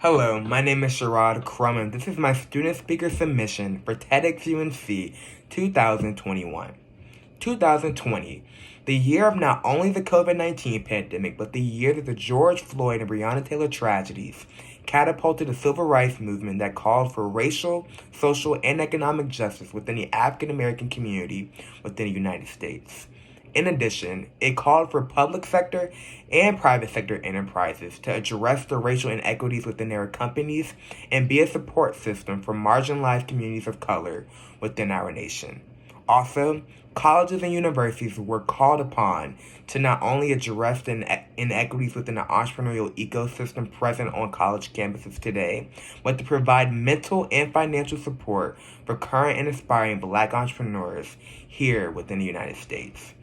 Hello, my name is Sherrod Crum, and this is my student speaker submission for TEDXUNC 2021. 2020, the year of not only the COVID-19 pandemic, but the year that the George Floyd and Breonna Taylor tragedies catapulted the civil rights movement that called for racial, social, and economic justice within the African American community within the United States. In addition, it called for public sector and private sector enterprises to address the racial inequities within their companies and be a support system for marginalized communities of color within our nation. Also, colleges and universities were called upon to not only address the inequities within the entrepreneurial ecosystem present on college campuses today, but to provide mental and financial support for current and aspiring Black entrepreneurs here within the United States.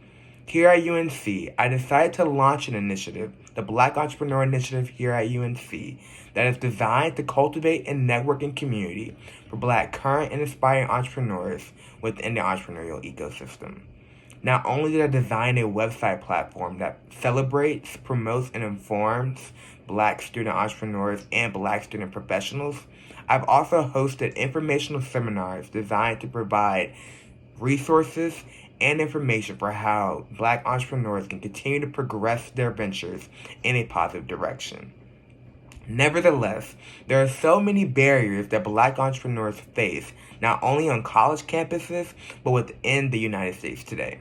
Here at UNC, I decided to launch an initiative, the Black Entrepreneur Initiative here at UNC, that is designed to cultivate and network in community for Black current and aspiring entrepreneurs within the entrepreneurial ecosystem. Not only did I design a website platform that celebrates, promotes, and informs Black student entrepreneurs and Black student professionals, I've also hosted informational seminars designed to provide resources and information for how Black entrepreneurs can continue to progress their ventures in a positive direction. Nevertheless, there are so many barriers that Black entrepreneurs face, not only on college campuses, but within the United States today.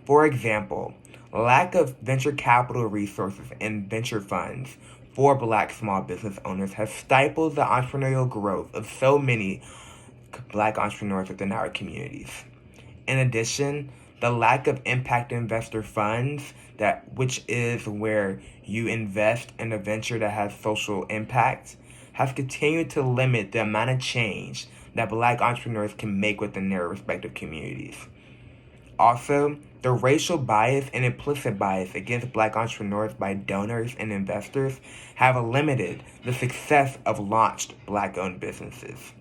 For example, lack of venture capital resources and venture funds for Black small business owners has stifled the entrepreneurial growth of so many Black entrepreneurs within our communities. In addition, the lack of impact investor funds, which is where you invest in a venture that has social impact, has continued to limit the amount of change that Black entrepreneurs can make within their respective communities. Also, the racial bias and implicit bias against Black entrepreneurs by donors and investors have limited the success of launched Black-owned businesses.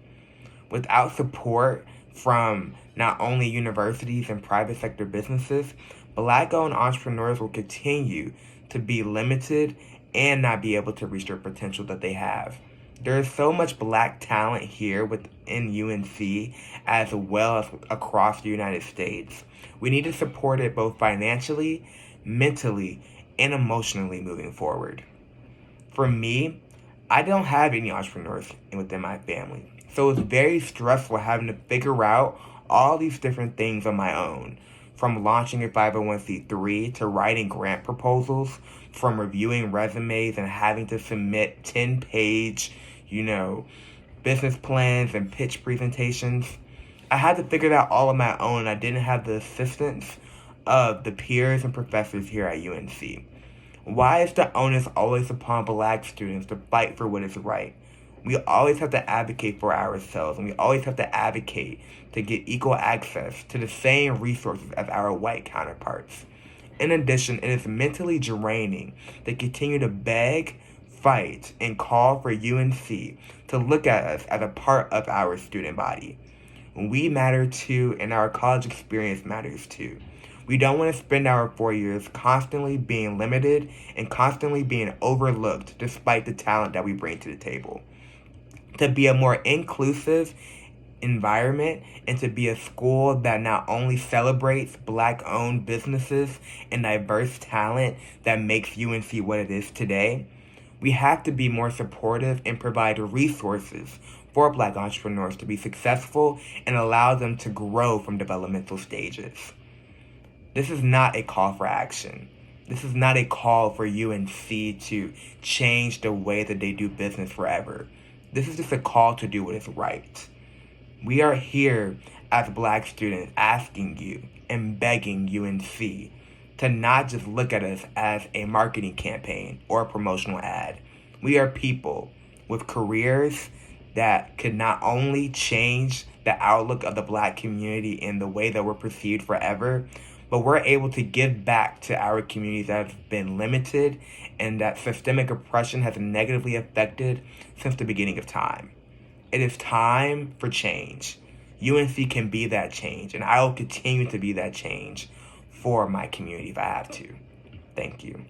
Without support from not only universities and private sector businesses, Black-owned entrepreneurs will continue to be limited and not be able to reach their potential that they have. There is so much Black talent here within UNC as well as across the United States. We need to support it both financially, mentally, and emotionally moving forward. For me, I don't have any entrepreneurs within my family. So it's very stressful having to figure out all these different things on my own, from launching a 501c3 to writing grant proposals, from reviewing resumes and having to submit 10-page, business plans and pitch presentations. I had to figure that all on my own. I didn't have the assistance of the peers and professors here at UNC. Why is the onus always upon Black students to fight for what is right? We always have to advocate for ourselves, and we always have to advocate to get equal access to the same resources as our white counterparts. In addition, it is mentally draining to continue to beg, fight, and call for UNC to look at us as a part of our student body. We matter too, and our college experience matters too. We don't want to spend our 4 years constantly being limited and constantly being overlooked despite the talent that we bring to the table. To be a more inclusive environment and to be a school that not only celebrates Black-owned businesses and diverse talent that makes UNC what it is today, we have to be more supportive and provide resources for Black entrepreneurs to be successful and allow them to grow from developmental stages. This is not a call for action. This is not a call for UNC to change the way that they do business forever. This is just a call to do what is right. We are here as Black students asking you and begging UNC to not just look at us as a marketing campaign or a promotional ad. We are people with careers that could not only change the outlook of the Black community and the way that we're perceived forever, but we're able to give back to our communities that have been limited and that systemic oppression has negatively affected since the beginning of time. It is time for change. UNC can be that change, and I will continue to be that change for my community if I have to. Thank you.